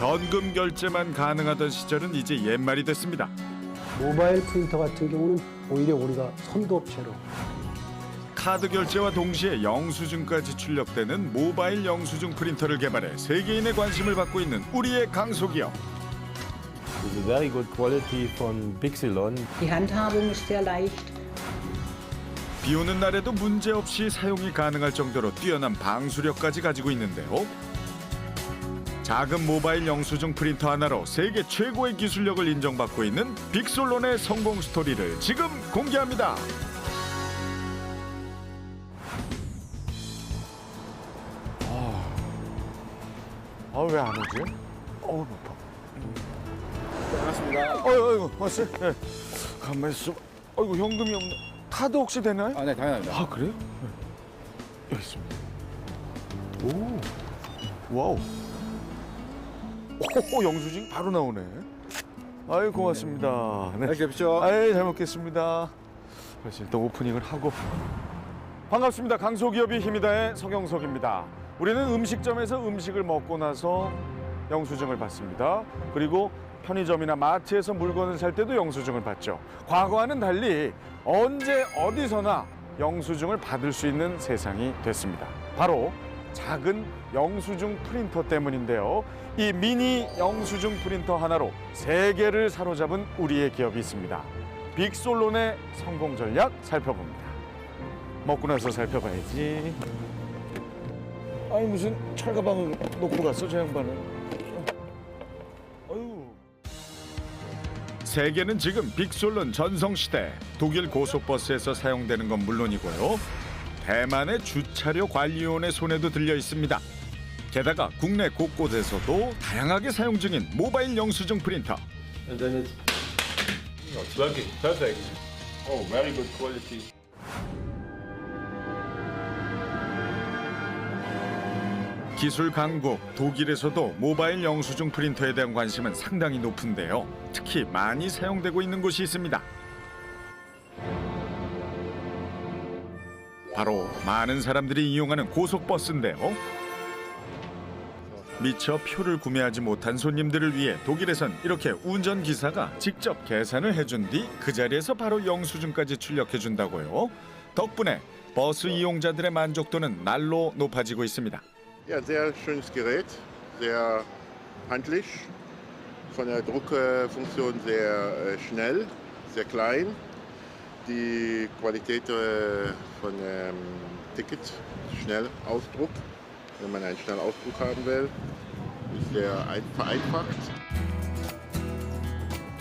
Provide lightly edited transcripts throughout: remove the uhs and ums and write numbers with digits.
현금 결제만 가능하던 시절은 이제 옛말이 됐습니다. 모바일 프린터 같은 경우는 오히려 우리가 선도업체로 카드 결제와 동시에 영수증까지 출력되는 모바일 영수증 프린터를 개발해 세계인의 관심을 받고 있는 우리의 강소기업. It's a very good quality from Pixelon. Die Handhabung ist sehr leicht. 비 오는 날에도 문제없이 사용이 가능할 정도로 뛰어난 방수력까지 가지고 있는데요. 작은 모바일 영수증 프린터 하나로 세계 최고의 기술력을 인정받고 있는 빅솔론의 성공 스토리를 지금 공개합니다. 왜 안 오지? 높아. 반갑습니다. 어이구, 왔어요? 네. 가만히 있어. 어이구, 현금이 없네. 카드 혹시 되나요? 네, 당연합니다. 아, 그래요? 네. 여기 있습니다. 오, 와우. 오, 영수증 바로 나오네. 아유, 고맙습니다. 네. 맛있게 드십시오. 아유, 잘 먹겠습니다. 그래서 일단 오프닝을 하고. 반갑습니다. 강소기업이 힘이다의 서경석입니다. 우리는 음식점에서 음식을 먹고 나서 영수증을 받습니다. 그리고 편의점이나 마트에서 물건을 살 때도 영수증을 받죠. 과거와는 달리 언제 어디서나 영수증을 받을 수 있는 세상이 됐습니다. 바로 작은 영수증 프린터 때문인데요. 이 미니 영수증 프린터 하나로 세계를 사로잡은 우리의 기업이 있습니다. 빅솔론의 성공 전략 살펴봅니다. 먹고 나서 살펴봐야지. 아니 무슨 철가방을 놓고 갔어 저 양반은. 아유. 세계는 지금 빅솔론 전성시대. 독일 고속버스에서 사용되는 건 물론이고요. 대만의 주차료 관리원의 손에도 들려 있습니다. 게다가 국내 곳곳에서도 다양하게 사용 중인 모바일 영수증 프린터. And then it's working perfect. Oh, very good quality. 기술 강국 독일에서도 모바일 영수증 프린터에 대한 관심은 상당히 높은데요. 특히 많이 사용되고 있는 곳이 있습니다. 바로 많은 사람들이 이용하는 고속버스인데요. 미처 표를 구매하지 못한 손님들을 위해 독일에선 이렇게 운전기사가 직접 계산을 해준 뒤 그 자리에서 바로 영수증까지 출력해준다고요. 덕분에 버스 이용자들의 만족도는 날로 높아지고 있습니다. Ja, sehr schönes Gerät, sehr handlich, von der Druckfunktion sehr schnell, sehr klein. Die Qualität von dem Ticket, Schnellausdruck, wenn man einen Schnellausdruck haben will, ist sehr vereinfacht.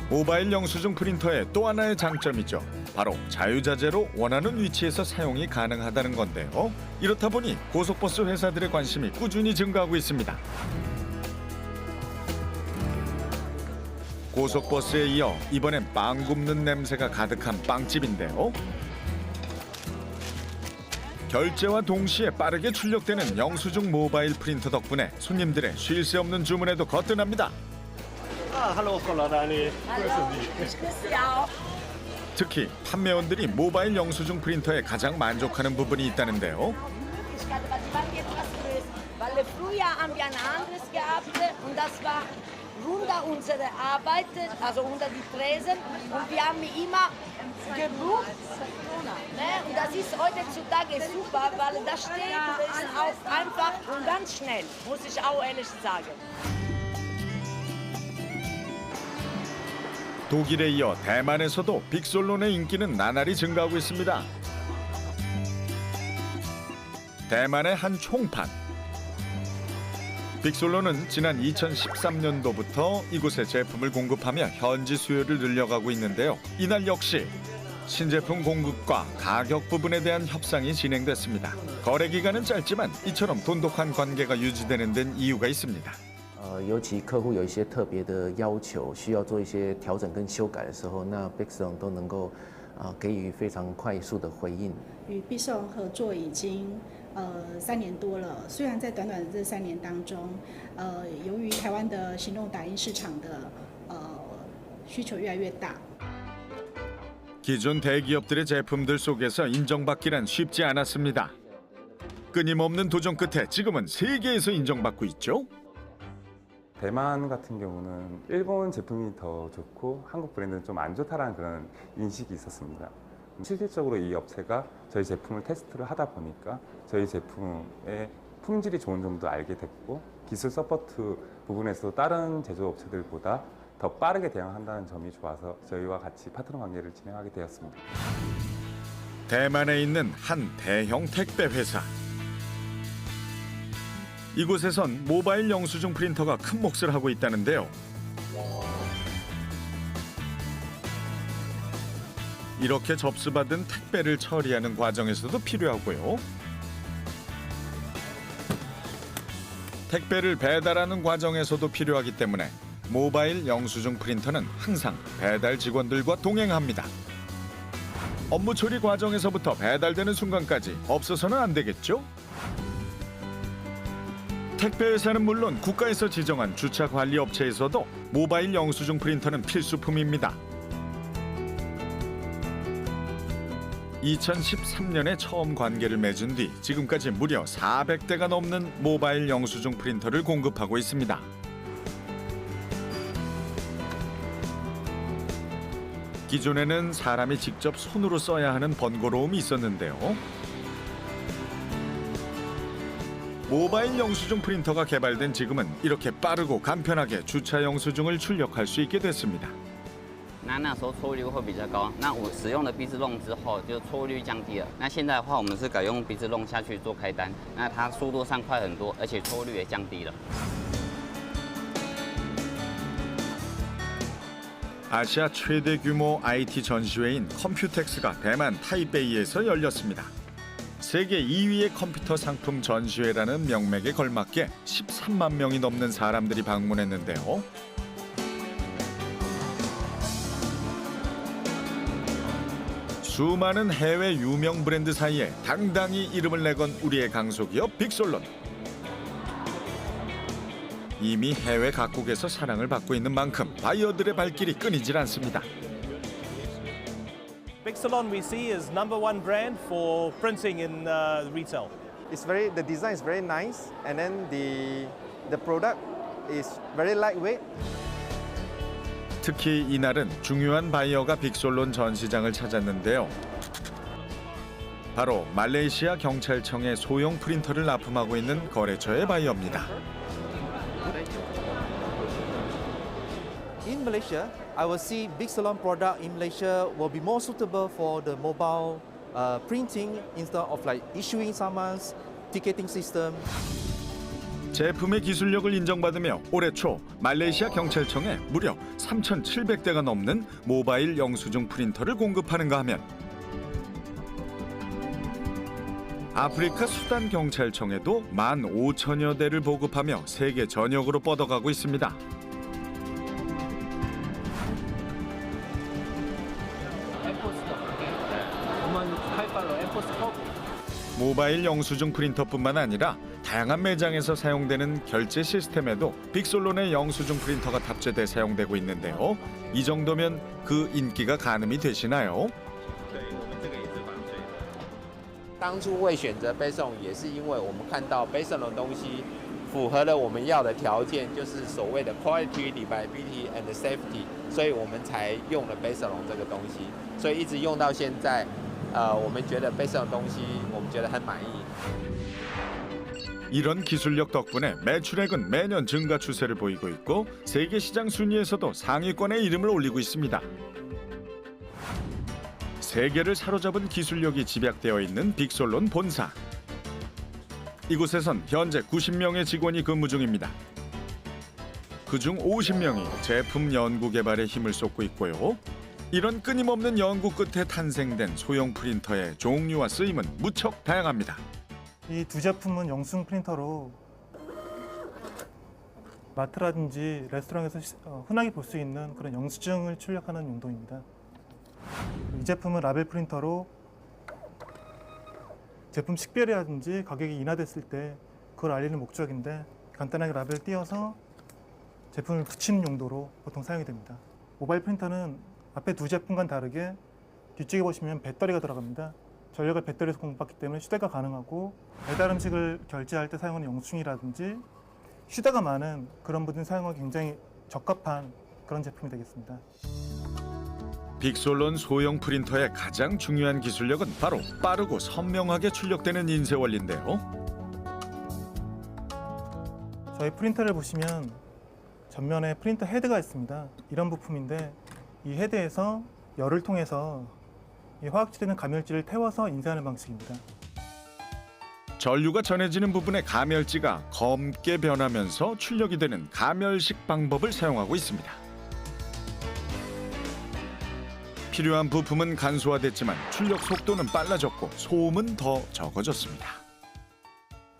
모바일 영수증 프린터의 또 하나의 장점이죠. 바로 자유자재로 원하는 위치에서 사용이 가능하다는 건데요. 이렇다 보니 고속버스 회사들의 관심이 꾸준히 증가하고 있습니다. 고속버스에 이어 이번엔 빵 굽는 냄새가 가득한 빵집인데요. 결제와 동시에 빠르게 출력되는 영수증 모바일 프린터 덕분에 손님들의 쉴 새 없는 주문에도 거뜬합니다. Hallo, Frau Ladani. 특히 판매원들이 모바일 영수증 프린터에 가장 만족하는 부분이 있다는데요. Weil früher haben wir ein anderes gehabt und das war runter unsere Arbeit, also unter die Tresen und wir haben immer gebucht. Ne? Und das ist heutzutage super, weil das steht, das ist auch einfach und ganz schnell, muss ich auch ehrlich sagen. 독일에 이어 대만에서도 빅솔론의 인기는 나날이 증가하고 있습니다. 대만의 한 총판. 빅솔론은 지난 2013년도부터 이곳에 제품을 공급하며 현지 수요를 늘려가고 있는데요. 이날 역시 신제품 공급과 가격 부분에 대한 협상이 진행됐습니다. 거래 기간은 짧지만 이처럼 돈독한 관계가 유지되는 데는 이유가 있습니다. 尤其客户有一些特别的要求，需要做一些调整跟修改的时候，那 Bixon 都能够给予非常快速的回应。与 Bixon 合作已经3年多了，虽然在短短的这3年当中，由于台湾的行动打印市场的需求越来越大。 기존 대기업들의 제품들 속에서 인정받기란 쉽지 않았습니다. 끊임없는 도전 끝에 지금은 세계에서 인정받고 있죠. 대만 같은 경우는 일본 제품이 더 좋고 한국 브랜드는 좀 안 좋다라는 그런 인식이 있었습니다. 실질적으로 이 업체가 저희 제품을 테스트를 하다 보니까 저희 제품의 품질이 좋은 점도 알게 됐고 기술 서포트 부분에서 다른 제조업체들보다 더 빠르게 대응한다는 점이 좋아서 저희와 같이 파트너 관계를 진행하게 되었습니다. 대만에 있는 한 대형 택배 회사. 이곳에선 모바일 영수증 프린터가 큰 몫을 하고 있다는데요. 이렇게 접수받은 택배를 처리하는 과정에서도 필요하고요. 택배를 배달하는 과정에서도 필요하기 때문에 모바일 영수증 프린터는 항상 배달 직원들과 동행합니다. 업무 처리 과정에서부터 배달되는 순간까지 없어서는 안 되겠죠? 택배 회사는 물론 국가에서 지정한 주차 관리 업체에서도 모바일 영수증 프린터는 필수품입니다. 2013년에 처음 관계를 맺은 뒤 지금까지 무려 400대가 넘는 모바일 영수증 프린터를 공급하고 있습니다. 기존에는 사람이 직접 손으로 써야 하는 번거로움이 있었는데요. 모바일 영수증 프린터가 개발된 지금은 이렇게 빠르고 간편하게 주차 영수증을 출력할 수 있게 됐습니다. 那时候错误率会比较高。那我使用了鼻子弄之后，就错误率降低了。那现在的话，我们是改用鼻子弄下去做开单，那它速度上快很多，而且错误率也降低了。 아시아 최대 규모 IT 전시회인 컴퓨텍스가 대만 타이베이에서 열렸습니다. 세계 2위의 컴퓨터 상품 전시회라는 명맥에 걸맞게 13만 명이 넘는 사람들이 방문했는데요. 수많은 해외 유명 브랜드 사이에 당당히 이름을 내건 우리의 강소기업 빅솔론. 이미 해외 각국에서 사랑을 받고 있는 만큼 바이어들의 발길이 끊이질 않습니다. Bigsalon we see is #1 brand for printing in retail. The design is very nice, and then the product is very lightweight. 특히 이날은 중요한 바이어가 빅솔론 전시장을 찾았는데요. 바로 말레이시아 경찰청의 소형 프린터를 납품하고 있는 거래처의 바이어입니다. In Malaysia, I will see Bigsalon product in Malaysia will be more suitable for the mobile printing instead of like issuing summons, ticketing system. 제품의 기술력을 인정받으며 올해 초 말레이시아 경찰청에 무려 3,700대가 넘는 모바일 영수증 프린터를 공급하는가 하면 아프리카 수단 경찰청에도 15,000여 대를 보급하며 세계 전역으로 뻗어가고 있습니다. 모바일 영수증 프린터뿐만 아니라 다양한 매장에서 사용되는 결제 시스템에도 빅솔론의 영수증 프린터가 탑재돼 사용되고 있는데요. 이 정도면 그 인기가 가늠이 되시나요? 当初会选择 Bigsalon 也是因为我们看到 Bigsalon 的东西符合了我们要的条件，就是所谓的 quality, reliability and safety， 所以我们才用了 Bigsalon 这个东西，所以一直用到现在。我们觉得 Bigsalon 东西我们觉得很满意。 이런 기술력 덕분에 매출액은 매년 증가 추세를 보이고 있고 세계 시장 순위에서도 상위권에 이름을 올리고 있습니다. 세계를 사로잡은 기술력이 집약되어 있는 빅솔론 본사. 이곳에선 현재 90명의 직원이 근무 중입니다. 그중 50명이 제품 연구 개발에 힘을 쏟고 있고요. 이런 끊임없는 연구 끝에 탄생된 소형 프린터의 종류와 쓰임은 무척 다양합니다. 이 두 제품은 영수증 프린터로 마트라든지 레스토랑에서 흔하게 볼 수 있는 그런 영수증을 출력하는 용도입니다. 이 제품은 라벨 프린터로 제품 식별이라든지 가격이 인하됐을 때 그걸 알리는 목적인데 간단하게 라벨 띄어서 제품을 붙이는 용도로 보통 사용이 됩니다. 모바일 프린터는 앞에 두 제품과는 다르게 뒤쪽에 보시면 배터리가 들어갑니다. 전력을 배터리에서 공급받기 때문에 휴대가 가능하고 배달 음식을 결제할 때 사용하는 영수증이라든지 휴대가 많은 그런 분들 사용하기 굉장히 적합한 그런 제품이 되겠습니다. 빅솔론 소형 프린터의 가장 중요한 기술력은 바로 빠르고 선명하게 출력되는 인쇄 원리인데요. 저희 프린터를 보시면 전면에 프린터 헤드가 있습니다. 이런 부품인데 이 헤드에서 열을 통해서 이 화학질에는 가멸지를 태워서 인쇄하는 방식입니다. 전류가 전해지는 부분의 가멸지가 검게 변하면서 출력이 되는 가멸식 방법을 사용하고 있습니다. 필요한 부품은 간소화됐지만 출력 속도는 빨라졌고 소음은 더 적어졌습니다.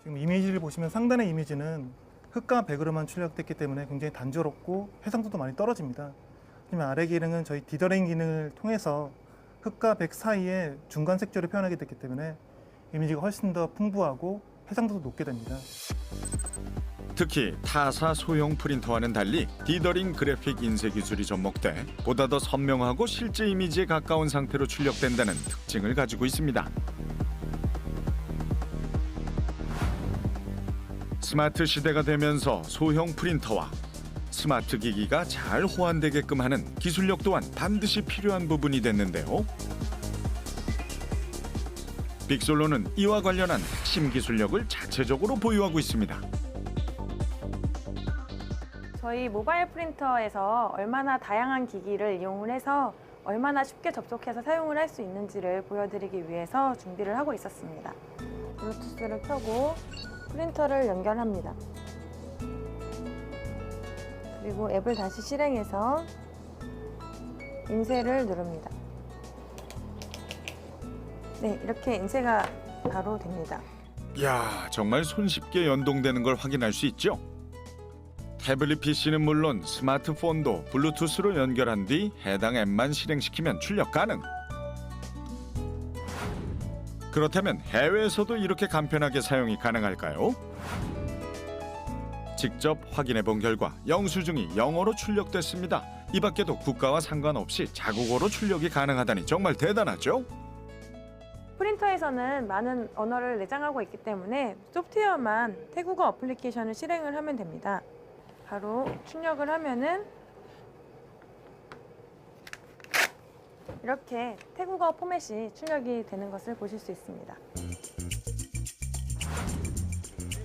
지금 이미지를 보시면 상단의 이미지는 흑과 백으로만 출력됐기 때문에 굉장히 단조롭고 해상도도 많이 떨어집니다. 하지만 아래 기능은 저희 디더링 기능을 통해서 흑과 백 사이에 중간 색조를 표현하게 됐기 때문에 이미지가 훨씬 더 풍부하고 해상도도 높게 됩니다. 특히 타사 소형 프린터와는 달리 디더링 그래픽 인쇄 기술이 접목돼 보다 더 선명하고 실제 이미지에 가까운 상태로 출력된다는 특징을 가지고 있습니다. 스마트 시대가 되면서 소형 프린터와 스마트 기기가 잘 호환되게끔 하는 기술력 또한 반드시 필요한 부분이 됐는데요. 빅솔론은 이와 관련한 핵심 기술력을 자체적으로 보유하고 있습니다. 저희 모바일 프린터에서 얼마나 다양한 기기를 이용을 해서 얼마나 쉽게 접속해서 사용을 할 수 있는지를 보여드리기 위해서 준비를 하고 있었습니다. 블루투스를 켜고 프린터를 연결합니다. 그리고 앱을 다시 실행해서 인쇄를 누릅니다. 네, 이렇게 인쇄가 바로 됩니다. 이야, 정말 손쉽게 연동되는 걸 확인할 수 있죠. 태블릿 PC는 물론 스마트폰도 블루투스로 연결한 뒤 해당 앱만 실행시키면 출력 가능. 그렇다면 해외에서도 이렇게 간편하게 사용이 가능할까요? 직접 확인해 본 결과 영수증이 영어로 출력됐습니다. 이 밖에도 국가와 상관없이 자국어로 출력이 가능하다니 정말 대단하죠? 프린터에서는 많은 언어를 내장하고 있기 때문에 소프트웨어만 태국어 어플리케이션을 실행을 하면 됩니다. 바로 출력을 하면은 이렇게 태국어 포맷이 출력이 되는 것을 보실 수 있습니다.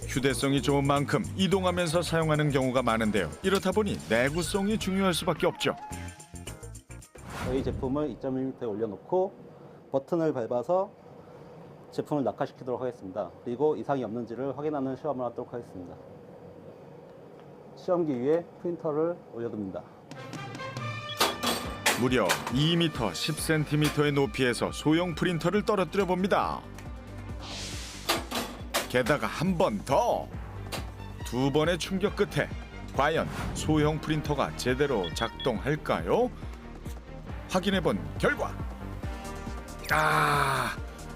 휴대성이 좋은 만큼 이동하면서 사용하는 경우가 많은데요. 이렇다 보니 내구성이 중요할 수밖에 없죠. 저희 제품을 2.1m에 올려놓고 버튼을 밟아서 제품을 낙하시키도록 하겠습니다. 그리고 이상이 없는지를 확인하는 시험을 하도록 하겠습니다. 시험기 위에 프린터를 올려둡니다. 무려 2m 10cm의 높이에서 소형 프린터를 떨어뜨려 봅니다. 게다가 한 번 더! 2번의 충격 끝에 과연 소형 프린터가 제대로 작동할까요? 확인해본 결과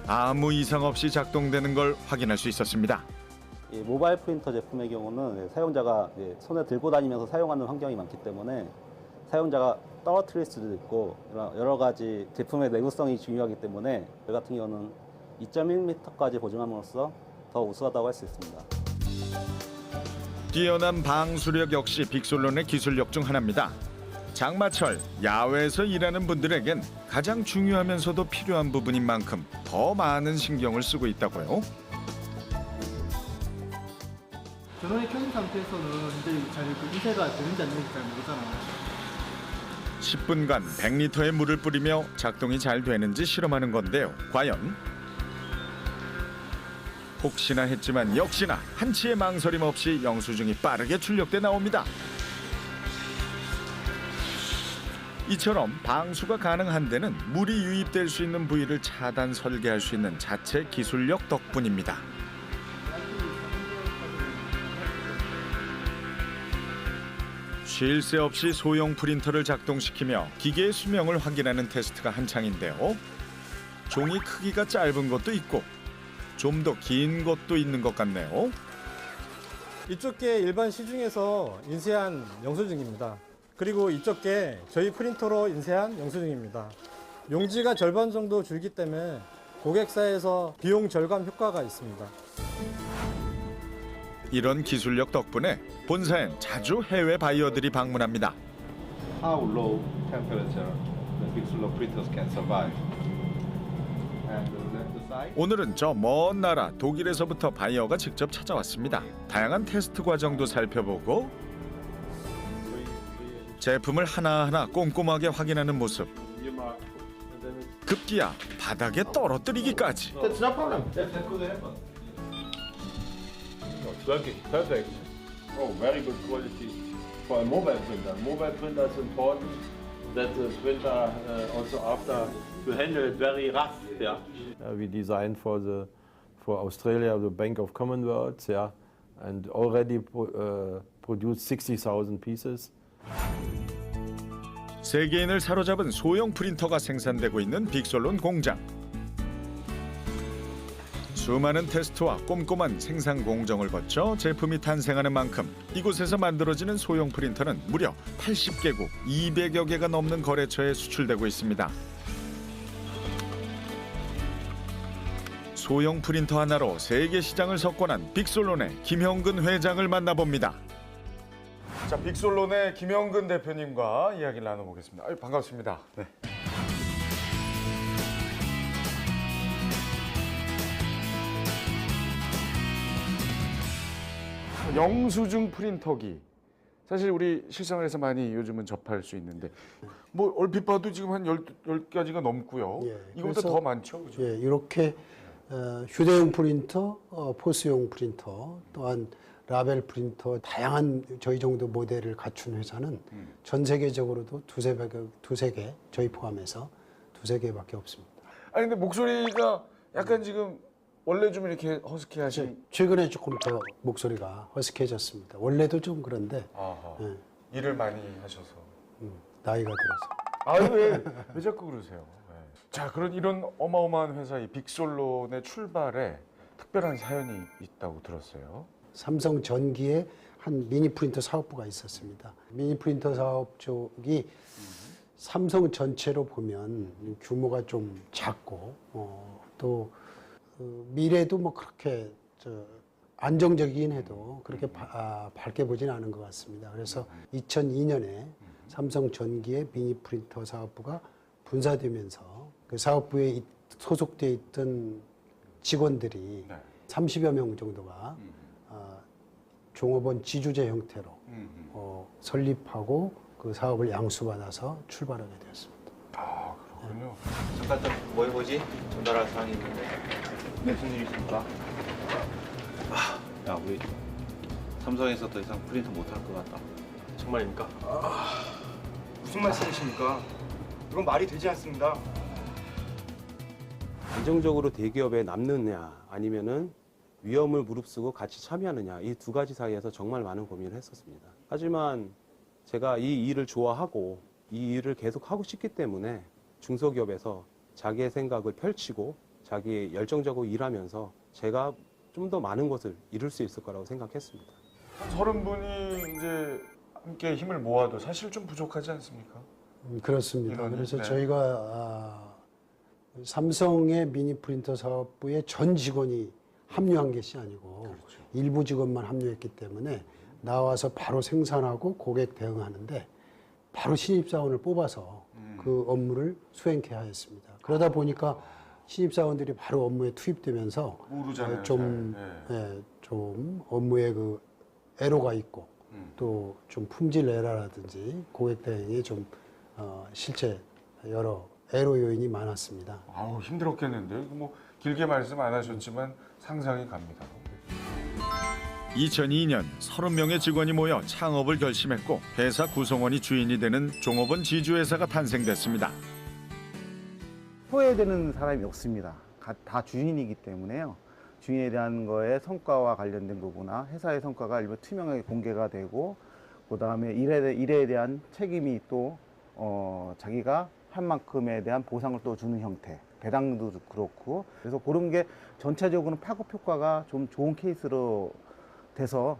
아무 이상 없이 작동되는 걸 확인할 수 있었습니다. 이 모바일 프린터 제품의 경우는 사용자가 손에 들고 다니면서 사용하는 환경이 많기 때문에 사용자가 떨어뜨릴 수도 있고 여러 가지 제품의 내구성이 중요하기 때문에 저희 같은 경우는 2.1m까지 보증함으로써 더 우수하다고 할 수 있습니다. 뛰어난 방수력 역시 빅솔론의 기술력 중 하나입니다. 장마철 야외에서 일하는 분들에겐 가장 중요하면서도 필요한 부분인 만큼 더 많은 신경을 쓰고 있다고요. 전원이 켜진 상태에서는 이제 잘 인쇄가 되는지 안 되는지 잘 모르잖아요. 10분간 100리터의 물을 뿌리며 작동이 잘 되는지 실험하는 건데요. 과연? 혹시나 했지만 역시나 한치의 망설임 없이 영수증이 빠르게 출력돼 나옵니다. 이처럼 방수가 가능한 데는 물이 유입될 수 있는 부위를 차단 설계할 수 있는 자체 기술력 덕분입니다. 쉴 새 없이 소형 프린터를 작동시키며 기계의 수명을 확인하는 테스트가 한창인데요. 종이 크기가 짧은 것도 있고 좀 더 긴 것도 있는 것 같네요. 이쪽 게 일반 시중에서 인쇄한 영수증입니다. 그리고 이쪽 게 저희 프린터로 인쇄한 영수증입니다. 용지가 절반 정도 줄기 때문에 고객사에서 비용 절감 효과가 있습니다. 이런 기술력 덕분에 본사엔 자주 해외 바이어들이 방문합니다. How low temperature the Bixolo printers can survive. And the left side. 오늘은 저 먼 나라 독일에서부터 바이어가 직접 찾아왔습니다. 다양한 테스트 과정도 살펴보고 제품을 하나하나 꼼꼼하게 확인하는 모습. 급기야 바닥에 떨어뜨리기까지. That's no problem. That could happen. It's working perfect. Oh, very good quality for a mobile printer. Mobile printer is important that the printer also after to handle it very rough. Yeah. We designed for Australia the Bank of Commonwealth, yeah, and already produced 60,000 pieces. 세계인을 사로잡은 소형 프린터가 생산되고 있는 빅솔론 공장. 수많은 테스트와 꼼꼼한 생산 공정을 거쳐 제품이 탄생하는 만큼 이곳에서 만들어지는 소형 프린터는 무려 80개국 200여 개가 넘는 거래처에 수출되고 있습니다. 소형 프린터 하나로 세계 시장을 석권한 빅솔론의 김형근 회장을 만나봅니다. 자, 빅솔론의 김형근 대표님과 이야기를 나눠보겠습니다. 아유, 반갑습니다. 네. 영수증 프린터기. 사실 우리 실생활에서 많이 요즘은 접할 수 있는데 뭐 얼핏 봐도 지금 한 10가지가 넘고요. 이거보다 더 많죠? 그죠? 예, 이렇게 휴대용 프린터, 포스용 프린터, 또한 라벨 프린터 다양한 저희 정도 모델을 갖춘 회사는 전 세계적으로도 두세 개 저희 포함해서 두세 개밖에 없습니다. 아니 근데 목소리가 약간 지금 원래 좀 이렇게 허스키하신. 최근에 조금 더 목소리가 허스키해졌습니다. 원래도 좀 그런데 예. 일을 많이 하셔서 나이가 들어서. 아유 왜 자꾸 그러세요? 네. 자, 그런 이런 어마어마한 회사 이 빅솔론의 출발에 특별한 사연이 있다고 들었어요. 삼성 전기에 한 미니 프린터 사업부가 있었습니다. 미니 프린터 사업 쪽이 삼성 전체로 보면 규모가 좀 작고 또 미래도 뭐 그렇게 안정적이긴 해도 그렇게 밝게 보진 않은 것 같습니다. 그래서 2002년에 삼성 전기의 미니 프린터 사업부가 분사되면서 그 사업부에 소속돼 있던 직원들이 30여 명 정도가 종업원 지주제 형태로 설립하고 그 사업을 양수받아서 출발하게 되었습니다. 아, 그렇군요. 잠깐 좀 뭐 해보지? 전달할 사항이 있는데. 무슨 일이십니까? 야, 우리 삼성에서 더 이상 프린터 못할 것 같다. 정말입니까? 무슨 말씀이십니까? 이건 말이 되지 않습니다. 안정적으로 대기업에 남느냐 아니면은 위험을 무릅쓰고 같이 참여하느냐, 이 두 가지 사이에서 정말 많은 고민을 했었습니다. 하지만 제가 이 일을 좋아하고 이 일을 계속 하고 싶기 때문에 중소기업에서 자기의 생각을 펼치고 자기 열정적으로 일하면서 제가 좀 더 많은 것을 이룰 수 있을 거라고 생각했습니다. 30분이 이제 함께 힘을 모아도 사실 좀 부족하지 않습니까? 그렇습니다. 이거는, 그래서 네. 저희가 삼성의 미니 프린터 사업부에 전 직원이 합류한 것이 아니고 일부 직원만 합류했기 때문에 나와서 바로 생산하고 고객 대응하는데 바로 신입사원을 뽑아서 그 업무를 수행케 하였습니다. 그러다 보니까 신입사원들이 바로 업무에 투입되면서 모르잖아요, 좀 업무에 그 애로가 있고 또 좀 품질 에러라든지 고객 대응에 좀 실제 여러 애로 요인이 많았습니다. 아우, 힘들었겠는데요. 뭐 길게 말씀 안 하셨지만 상상이 갑니다. 2002년 30명의 직원이 모여 창업을 결심했고 회사 구성원이 주인이 되는 종업원 지주회사가 탄생됐습니다. 소외되는 사람이 없습니다. 다 주인이기 때문에요. 주인에 대한 거에 성과와 관련된 부분이나 회사의 성과가 일부 투명하게 공개가 되고, 그다음에 일에 대한 책임이 또 자기가 한 만큼에 대한 보상을 또 주는 형태, 배당도 그렇고, 그래서 그런 게 전체적으로 파급 효과가 좀 좋은 케이스로 돼서.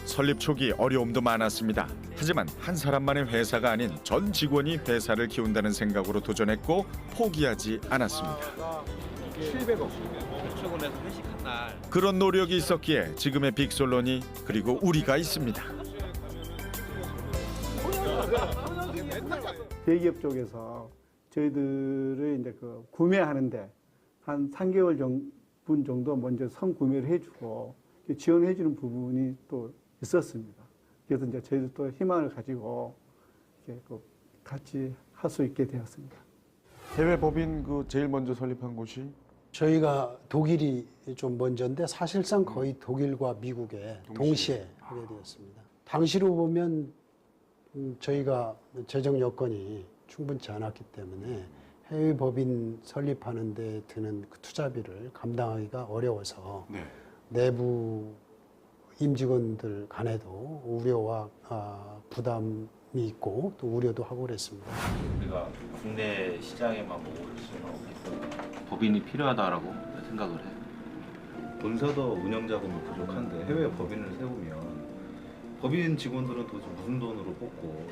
설립 초기 어려움도 많았습니다. 하지만 한 사람만의 회사가 아닌 전 직원이 회사를 키운다는 생각으로 도전했고 포기하지 않았습니다. 700억. 출근해서 회식한 날. 그런 노력이 있었기에 지금의 빅솔론이 그리고 우리가 있습니다. 대기업 쪽에서 저희들을 이제 그 구매하는데 한 3개월 분 정도 먼저 선구매를 해주고 지원해주는 부분이 또 있었습니다. 그래서 이제 저희도 또 희망을 가지고 이렇게 같이 할 수 있게 되었습니다. 해외 법인 그 제일 먼저 설립한 곳이 저희가 독일이 좀 먼저인데 사실상 거의 독일과 미국에 동시에 하게 되었습니다. 당시로 보면 저희가 재정 여건이 충분치 않았기 때문에 해외 법인 설립하는 데 드는 그 투자비를 감당하기가 어려워서 내부 임직원들 간에도 우려와 부담이 있고 또 우려도 하고 그랬습니다. 우리가 국내 시장에만 머무를 수는 없기 법인이 필요하다라고 생각을 해요. 본사도 운영 자금이 부족한데 해외 법인을 세우면 법인 직원들은 도대체 무슨 돈으로 뽑고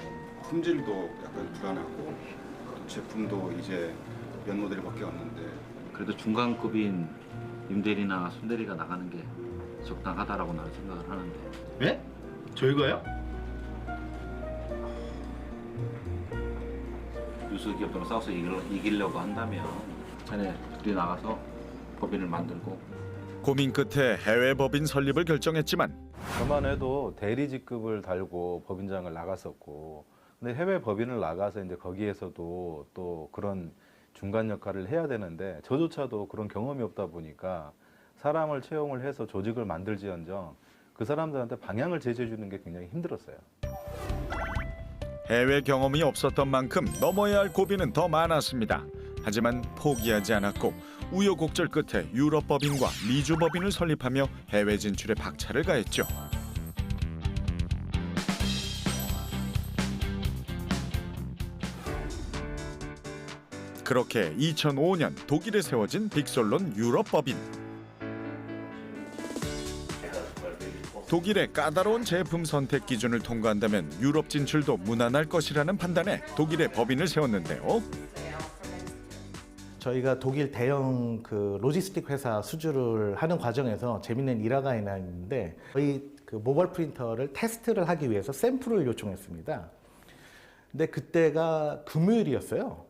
품질도 약간 불안하고 제품도 이제 몇 모델밖에 없는데 그래도 중간급인 임대리나 손대리가 나가는 게 적당하다라고 나는 생각을 하는데. 네? 저희가요? 유수 기업들랑 싸워서 이기려고 한다면 자네 둘이 나가서 법인을 만들고. 고민 끝에 해외 법인 설립을 결정했지만 저만 해도 대리 직급을 달고 법인장을 나갔었고, 근데 해외 법인을 나가서 이제 거기에서도 또 그런 중간 역할을 해야 되는데 저조차도 그런 경험이 없다 보니까 사람을 채용을 해서 조직을 만들지언정 그 사람들한테 방향을 제시해 주는 게 굉장히 힘들었어요. 해외 경험이 없었던 만큼 넘어야 할 고비는 더 많았습니다. 하지만 포기하지 않았고 우여곡절 끝에 유럽 법인과 미주 법인을 설립하며 해외 진출에 박차를 가했죠. 그렇게 2005년 독일에 세워진 빅솔론 유럽 법인. 독일의 까다로운 제품 선택 기준을 통과한다면 유럽 진출도 무난할 것이라는 판단에 독일의 법인을 세웠는데요. 저희가 독일 대형 그 로지스틱 회사 수주를 하는 과정에서 재밌는 일화가 하나 있는데 저희 그 모바일 프린터를 테스트를 하기 위해서 샘플을 요청했습니다. 근데 그때가 금요일이었어요.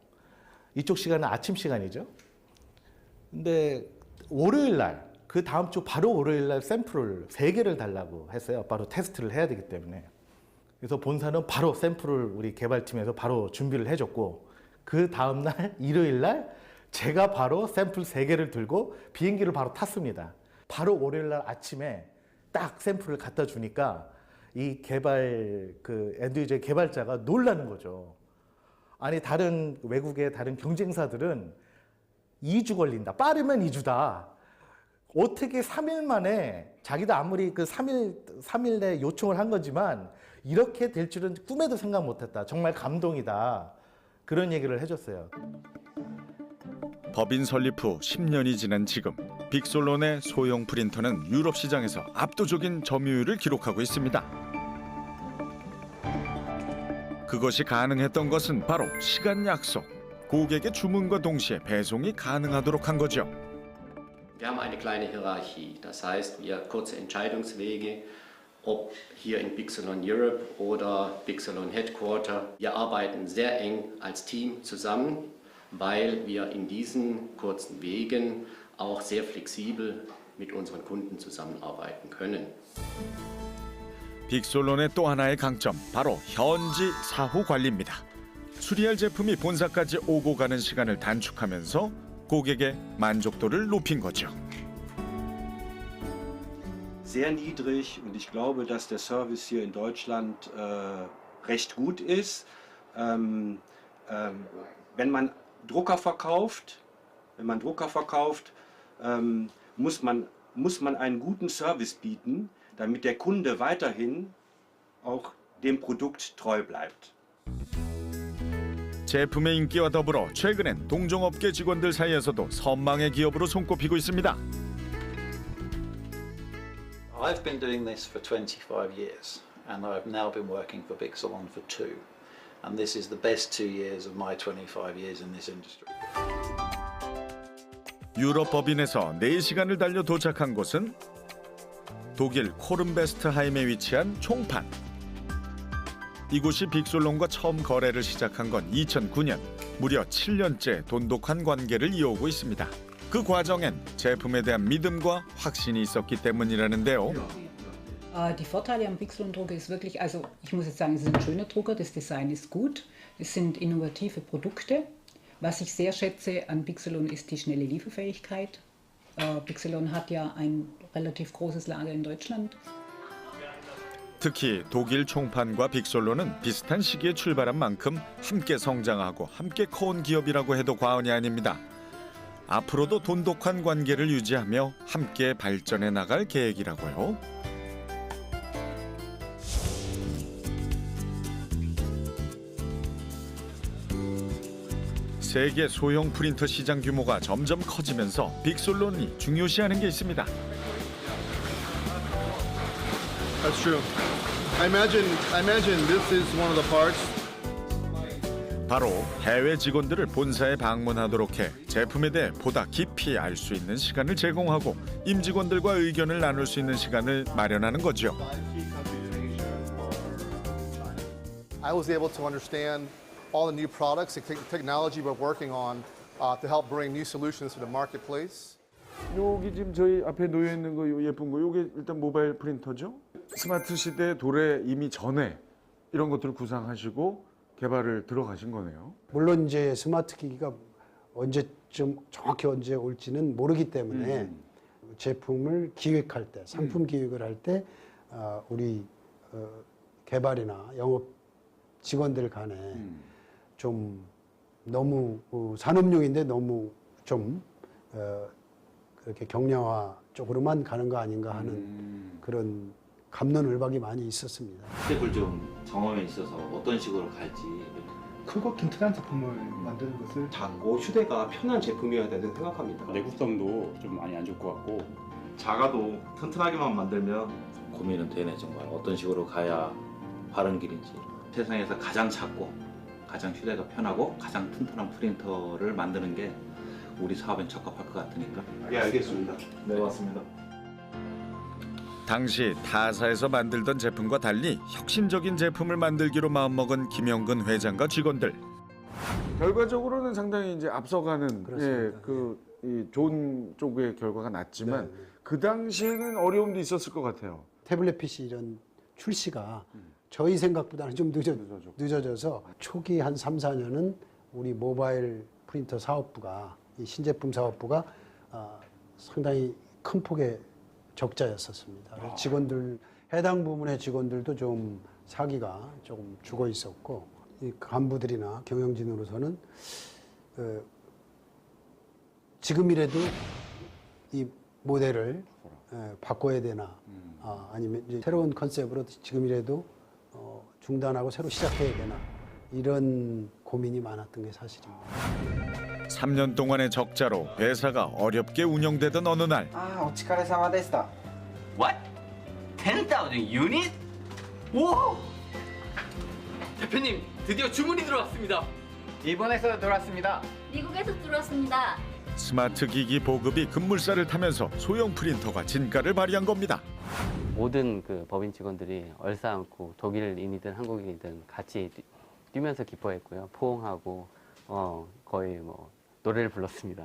이쪽 시간은 아침 시간이죠. 근데 월요일 날, 그 다음 주 바로 월요일 날 샘플을 3개를 달라고 했어요. 바로 테스트를 해야 되기 때문에. 그래서 본사는 바로 샘플을 우리 개발팀에서 바로 준비를 해줬고, 그 다음 날 일요일 날 제가 바로 샘플 3개를 들고 비행기를 바로 탔습니다. 바로 월요일 날 아침에 딱 샘플을 갖다 주니까 이 엔드유저 개발자가 놀라는 거죠. 아니, 다른 외국의 다른 경쟁사들은 2주 걸린다. 빠르면 2주다. 어떻게 3일 만에, 자기도 아무리 그 3일 내 요청을 한 거지만 이렇게 될 줄은 꿈에도 생각 못했다. 정말 감동이다. 그런 얘기를 해줬어요. 법인 설립 후 10년이 지난 지금 빅솔론의 소형 프린터는 유럽 시장에서 압도적인 점유율을 기록하고 있습니다. 그것이 가능했던 것은 바로 시간 약속. 고객의 주문과 동시에 배송이 가능하도록 한 거죠. Wir haben eine kleine Hierarchie. Das heißt, wir kurze Entscheidungswege, ob hier in Bigsalon Europe oder Bigsalon Headquarter. Wir arbeiten sehr eng als Team zusammen, weil wir in diesen kurzen Wegen auch sehr flexibel mit unseren Kunden zusammenarbeiten können. 빅솔론의 또 하나의 강점, 바로 현지 사후 관리입니다. 수리할 제품이 본사까지 오고 가는 시간을 단축하면서 고객의 만족도를 높인 거죠. Sehr niedrig und ich glaube, dass der Service hier in Deutschland recht gut ist. Wenn man Drucker verkauft, muss man einen guten Service bieten, damit der Kunde weiterhin auch dem Produkt treu bleibt. 제품의 인기와 더불어 최근엔 동종업계 직원들 사이에서도 선망의 기업으로 손꼽히고 있습니다. I've been doing this for 25 years and I've now been working for Bigsalon for 2. And this is the best 2 years of my 25 years in this industry. 유럽 법인에서 4시간을 달려 도착한 곳은 독일 코른베스트하임에 위치한 총판. 이곳이 빅솔론과 처음 거래를 시작한 건 2009년. 무려 7년째 돈독한 관계를 이어오고 있습니다. 그 과정엔 제품에 대한 믿음과 확신이 있었기 때문이라는데요. Die Vorteile am Bigsolon-Drucker ist wirklich, also ich muss jetzt sagen, es ist ein schöner Drucker, das Design ist gut, es sind innovative Produkte. Was ich sehr schätze an Bigsolon ist die schnelle Lieferfähigkeit. Bigsolon hat ja ein relativ großes Lager in Deutschland. 특히 독일 총판과 빅솔론은 비슷한 시기에 출발한 만큼 함께 성장하고 함께 커온 기업이라고 해도 과언이 아닙니다. 앞으로도 돈독한 관계를 유지하며 함께 발전해 나갈 계획이라고요. 세계 소형 프린터 시장 규모가 점점 커지면서 빅솔론이 중요시하는 게 있습니다. That's true. I imagine this is one of the parts. 바로 해외 직원들을 본사에 방문하도록 해 제품에 대해 보다 깊이 알 수 있는 시간을 제공하고 임직원들과 의견을 나눌 수 있는 시간을 마련하는 거죠. I was able to understand all the new products and technology we're working on to help bring new solutions to the marketplace. 여기 지금 저희 앞에 놓여 있는 거 예쁜 거 이게 일단 모바일 프린터죠. 스마트 시대 도래 이미 전에 이런 것들을 구상하시고 개발을 들어가신 거네요. 물론 이제 스마트 기기가 언제쯤 정확히 언제 올지는 모르기 때문에 제품을 기획할 때, 상품 기획을 할 때 우리 개발이나 영업 직원들 간에 좀 너무 산업용인데 너무 좀 그렇게 경량화 쪽으로만 가는 거 아닌가 하는 그런 갑론을박이 많이 있었습니다. 스텝을 좀 경험에 있어서 어떤 식으로 갈지 크고 튼튼한 제품을 만드는 것을 작고 휴대가 편한 제품이어야 된다고 생각합니다. 내구성도 좀 많이 안 좋을 것 같고 작아도 튼튼하게만 만들면 고민은 되네 정말 어떤 식으로 가야 바른 길인지 세상에서 가장 작고 가장 휴대가 편하고 가장 튼튼한 프린터를 만드는 게 우리 사업엔 적합할 것 같으니까. 예, 알겠습니다. 네, 맞습니다. 당시 타사에서 만들던 제품과 달리 혁신적인 제품을 만들기로 마음먹은 김영근 회장과 직원들. 결과적으로는 상당히 이제 앞서가는 이 좋은 쪽의 결과가 났지만 그 당시에는 어려움도 있었을 것 같아요. 태블릿 PC 이런 출시가 저희 생각보다는 좀 늦어져서 초기 한 3, 4년은 우리 모바일 프린터 사업부가 이 신제품 사업부가 상당히 큰 폭의 적자였었습니다. 직원들 해당 부문의 직원들도 좀 사기가 조금 죽어 있었고 이 간부들이나 경영진으로서는 지금이라도 이 모델을 바꿔야 되나 아니면 이제 새로운 컨셉으로 지금이라도 중단하고 새로 시작해야 되나 이런 고민이 많았던 게 사실입니다. 3년 동안의 적자로 회사가 어렵게 운영되던 어느 날 오츠카레사마 데시타. What? 10,000 유닛? 오! 대표님, 드디어 주문이 들어왔습니다. 일본에서 들어왔습니다. 미국에서 들어왔습니다. 스마트 기기 보급이 급물살을 타면서 소형 프린터가 진가를 발휘한 겁니다. 모든 그 법인 직원들이 얼싸안고 독일인이든 한국인이든 같이 뛰면서 기뻐했고요. 포옹하고 거의 뭐 노래를 불렀습니다.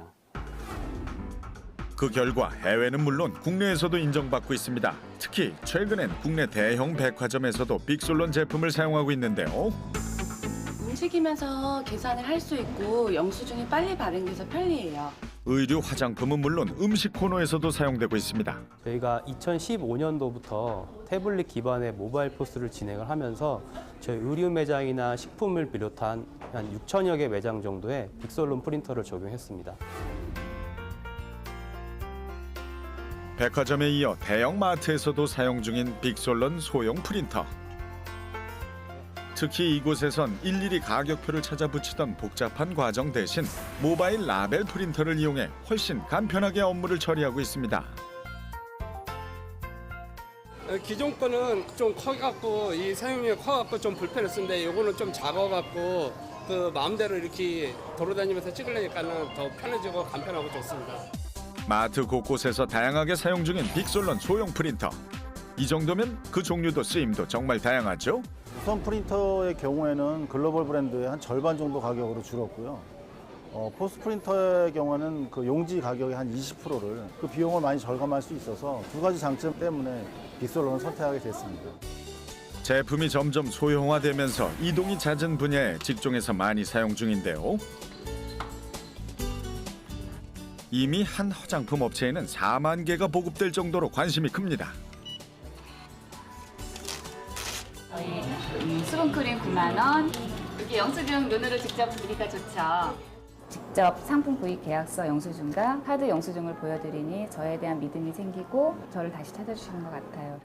그 결과 해외는 물론 국내에서도 인정받고 있습니다. 특히 최근엔 국내 대형 백화점에서도 빅솔론 제품을 사용하고 있는데요. 움직이면서 계산을 할 수 있고 영수증이 빨리 발행돼서 편리해요. 의류 화장품은 물론 음식 코너에서도 사용되고 있습니다. 저희가 2015년도부터 태블릿 기반의 모바일 포스를 진행을 하면서 저희 의류 매장이나 식품을 비롯한 한 6천여 개 매장 정도에 빅솔론 프린터를 적용했습니다. 백화점에 이어 대형 마트에서도 사용 중인 빅솔론 소형 프린터. 특히 이곳에선 일일이 가격표를 찾아 붙이던 복잡한 과정 대신 모바일 라벨 프린터를 이용해 훨씬 간편하게 업무를 처리하고 있습니다. 기존 거는 좀 커갖고 이 사용량이 커갖고 좀 불편했었는데 이거는 좀 작아갖고 그 마음대로 이렇게 돌아다니면서 찍으려니까는 더 편해지고 간편하고 좋습니다. 마트 곳곳에서 다양하게 사용 중인 빅솔런 소형 프린터. 이 정도면 그 종류도 쓰임도 정말 다양하죠. 무선 프린터의 경우에는 글로벌 브랜드의 한 절반 정도 가격으로 줄었고요. 포스 프린터의 경우에는 그 용지 가격의 한 20%를 그 비용을 많이 절감할 수 있어서 두 가지 장점 때문에 빅솔런을 선택하게 됐습니다. 제품이 점점 소형화되면서 이동이 잦은 분야에 직종에서 많이 사용 중인데요. 이미 한 화장품 업체에는 4만 개가 보급될 정도로 관심이 큽니다. 저희 수분크림 9만 원. 이게 영수증 눈으로 직접 보니까 좋죠. 직접 상품 구입 계약서 영수증과 카드 영수증을 보여드리니 저에 대한 믿음이 생기고 저를 다시 찾아주시는 것 같아요.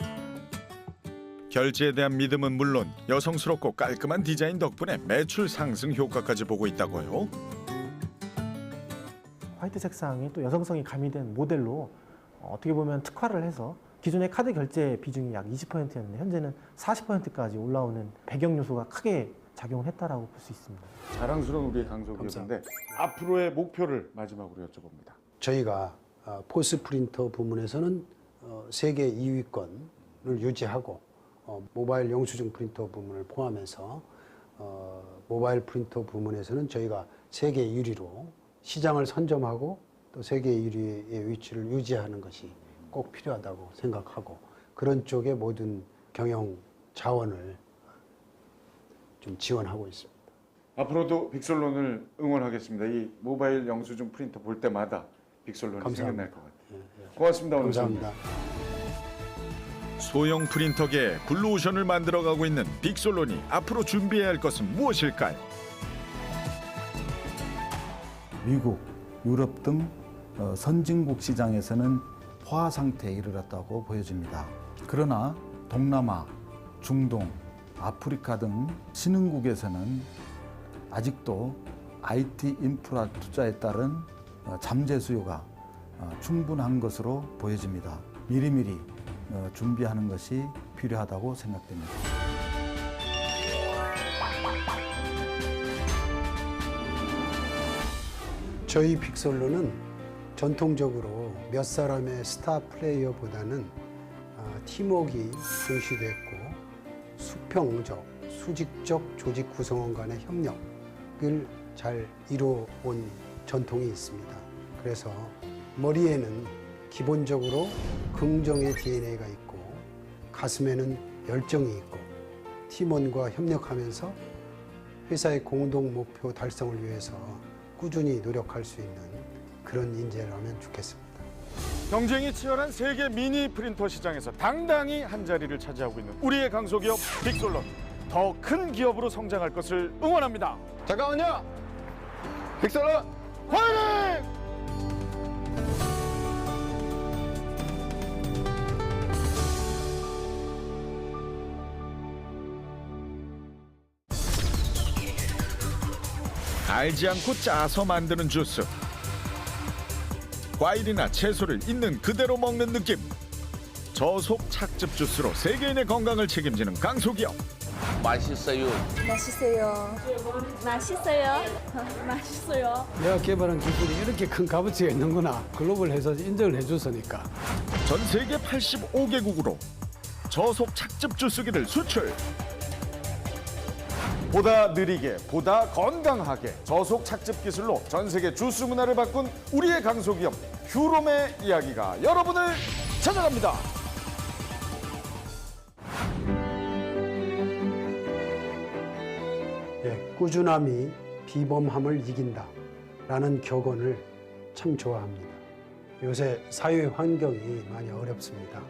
결제에 대한 믿음은 물론 여성스럽고 깔끔한 디자인 덕분에 매출 상승 효과까지 보고 있다고요. 화이트 색상이 또 여성성이 가미된 모델로 어떻게 보면 특화를 해서 기존의 카드 결제 비중이 약 20%였는데 현재는 40%까지 올라오는 배경 요소가 크게 작용을 했다라고 볼 수 있습니다. 자랑스러운 우리의 강소기업인데 앞으로의 목표를 마지막으로 여쭤봅니다. 저희가 포스 프린터 부문에서는 세계 2위권을 유지하고 모바일 영수증 프린터 부문을 포함해서 모바일 프린터 부문에서는 저희가 세계 1위로 시장을 선점하고 또 세계 1위의 위치를 유지하는 것이 꼭 필요하다고 생각하고 그런 쪽의 모든 경영 자원을 좀 지원하고 있습니다. 앞으로도 빅솔론을 응원하겠습니다. 이 모바일 영수증 프린터 볼 때마다 빅솔론이 감사합니다. 생각날 것 같아요. 고맙습니다. 오늘 감사합니다. 소형 프린터계에 블루오션을 만들어가고 있는 빅솔론이 앞으로 준비해야 할 것은 무엇일까요? 미국, 유럽 등 선진국 시장에서는 포화 상태에 이르렀다고 보여집니다. 그러나 동남아, 중동, 아프리카 등 신흥국에서는 아직도 IT 인프라 투자에 따른 잠재 수요가 충분한 것으로 보여집니다. 미리미리 준비하는 것이 필요하다고 생각됩니다. 저희 빅솔론은 전통적으로 몇 사람의 스타 플레이어보다는 팀워크가 중시됐고 수평적, 수직적 조직 구성원 간의 협력을 잘 이루어온 전통이 있습니다. 그래서 머리에는 기본적으로 긍정의 DNA가 있고 가슴에는 열정이 있고 팀원과 협력하면서 회사의 공동 목표 달성을 위해서 꾸준히 노력할 수 있는 그런 인재라면 좋겠습니다. 경쟁이 치열한 세계 미니 프린터 시장에서 당당히 한 자리를 차지하고 있는 우리의 강소기업 빅솔론. 더 큰 기업으로 성장할 것을 응원합니다. 잠깐만요. 빅솔론 화이팅! 알지 않고 짜서 만드는 주스. 과일이나 채소를 있는 그대로 먹는 느낌. 저속 착즙 주스로 세계인의 건강을 책임지는 강소기업. 맛있어요. 맛있어요. 맛있어요. 맛있어요. 내가 개발한 기술이 이렇게 큰 값어치가 있는구나. 글로벌 회사 인정을 해줬으니까. 전 세계 85개국으로 저속 착즙 주스기를 수출. 보다 느리게, 보다 건강하게 저속 착즙 기술로 전 세계 주스 문화를 바꾼 우리의 강소기업 휴롬의 이야기가 여러분을 찾아갑니다. 꾸준함이 비범함을 이긴다라는 격언을 참 좋아합니다. 요새 사회 환경이 많이 어렵습니다.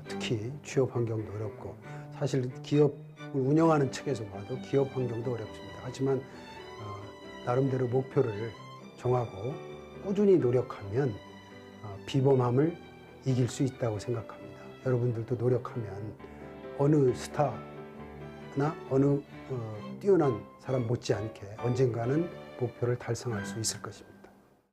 특히 취업 환경도 어렵고 사실 기업을 운영하는 측에서 봐도 기업 환경도 어렵습니다. 하지만 나름대로 목표를 정하고 꾸준히 노력하면 비범함을 이길 수 있다고 생각합니다. 여러분들도 노력하면 어느 스타나 어느 뛰어난 사람 못지않게 언젠가는 목표를 달성할 수 있을 것입니다.